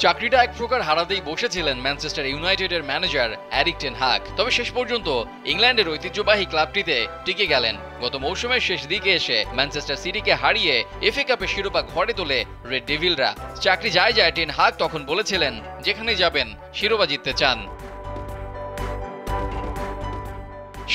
চাকরিটা এক প্রকার হারাতেই বসেছিলেন ম্যানচেস্টার ইউনাইটেডের ম্যানেজার এরিক টেন হাগ। তবে শেষ পর্যন্ত ইংল্যান্ডের ঐতিহ্যবাহী ক্লাবটিতে টিকে গেলেন। গত মৌসুমের শেষ দিকে এসে ম্যানচেস্টার সিটিকে হারিয়ে এফএ কাপে শিরোপা ঘরে তোলে রেড ডেভিলরা। চাকরি যায় টেন হাগ তখন বলেছিলেন, যেখানে যাবেন শিরোপা জিততে চান।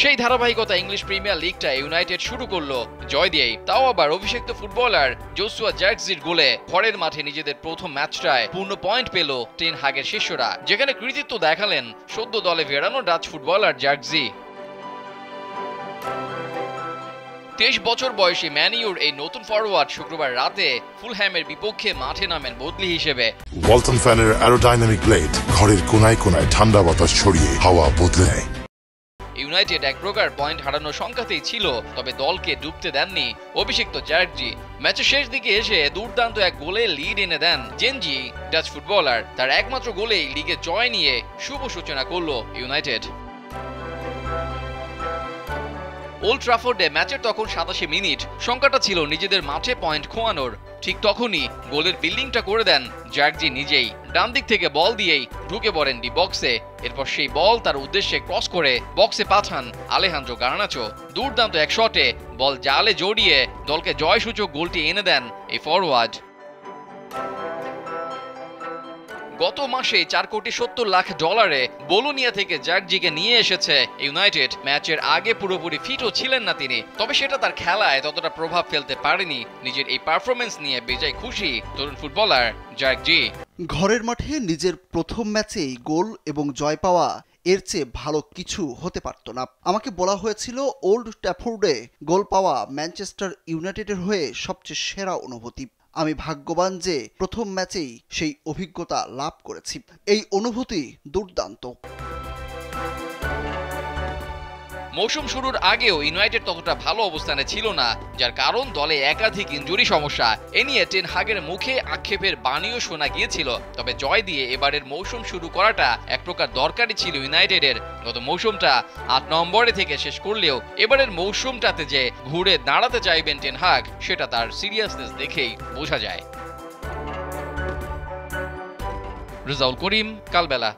সেই ধারাবাহিকতা ইংলিশ প্রিমিয়ার লিগটা ইউনাইটেড শুরু করলো জয় দিয়েই, তাও আবার অভিষিক্ত ফুটবলার জোসুয়া জার্কজির গোলে ঘরের মাঠে নিজেদের প্রথম ম্যাচটায় পূর্ণ পয়েন্ট পেল টেন হাগের শিষ্যরা, যেখানে কৃতিত্ব দেখালেন সদ্য দলে ফেরানো ডাচ ফুটবলার জার্কজি। 23 বছর বয়সী ম্যান ইউর এই নতুন ফরওয়ার্ড শুক্রবার রাতে ফুলহ্যামের বিপক্ষে মাঠে নামেন বদলি হিসেবে। ওয়ালটন ফ্যানের অ্যারোডাইনামিক ব্লেড ঘরের কোনায় কোনায় ঠান্ডা বাতাস ছড়িয়ে হাওয়া বদলে নেয়। ইউনাইটেড এক প্রকার পয়েন্ট হারানোর সংখ্যাতেই ছিল, তবে দলকে ডুবতে দেননি অভিষিক্ত জার্কজি। ম্যাচের শেষ দিকে এসে দুর্দান্ত এক গোলে লিড এনে দেন জেনজি ডাচ ফুটবলার। তার একমাত্র গোলেই লিগে জয় নিয়ে শুভ সূচনা করল ইউনাইটেড। ওল্ড ট্রাফোর্ডে ম্যাচের তখন 87 মিনিট, সংখ্যাটা ছিল নিজেদের মাঠে পয়েন্ট খোয়ানোর। ঠিক তখনই গোলের বিল্ডিংটা করে দেন জার্কজি নিজেই। ডান দিক থেকে বল দিয়েই ঢুকে পড়েন ডি বক্সে। এরপর সেই বল তার উদ্দেশ্যে ক্রস করে বক্সে পাঠান আলেহান্দ্রো গার্নাচো। দুর্দান্ত এক শটে বল জালে জড়িয়ে দলকে জয়সূচক গোলটি এনে দেন এই ফরওয়ার্ড। গত মাসে $4,70,00,000 বোলোনিয়া থেকে জার্কজিকে নিয়ে এসেছে ইউনাইটেড। ম্যাচের আগে পুরোপুরি ফিটও ছিলেন না তিনি, তবে সেটা তার খেলায় ততটা প্রভাব ফেলতে পারেনি। নিজের এই পারফরমেন্স নিয়ে বেজায় খুশি তরুণ ফুটবলার জার্কজি। ঘরের মাঠে নিজের প্রথম ম্যাচেই গোল এবং জয় পাওয়া, এর চেয়ে ভালো কিছু হতে পারত না। আমাকে বলা হয়েছিল ওল্ড ট্র্যাফোর্ডে গোল পাওয়া ম্যানচেস্টার ইউনাইটেডের হয়ে সবচেয়ে সেরা অনুভূতি। আমি ভাগ্যবান যে প্রথম ম্যাচেই সেই অভিজ্ঞতা লাভ করেছি। এই অনুভূতি দুর্দান্ত। মৌসুম শুরুর আগেও ইউনাইটেড ততটা ভালো অবস্থানে ছিল না, যার কারণ দলে একাধিক ইনজুরি সমস্যা। এ নিয়ে টেন হাগের মুখে আক্ষেপের বাণীও শোনা গিয়েছিল। তবে জয় দিয়ে এবারের মৌসুম শুরু করাটা এক প্রকার দরকারই ছিল ইউনাইটেডের। গত মৌসুমটা 8 নম্বরে থেকে শেষ করলেও এবারের মৌসুমটাতে যে ঘুরে দাঁড়াতে চাইবেন টেন হাগ, সেটা তার সিরিয়াসনেস দেখেই বোঝা যায়। রেজাউল করিম, কালবেলা।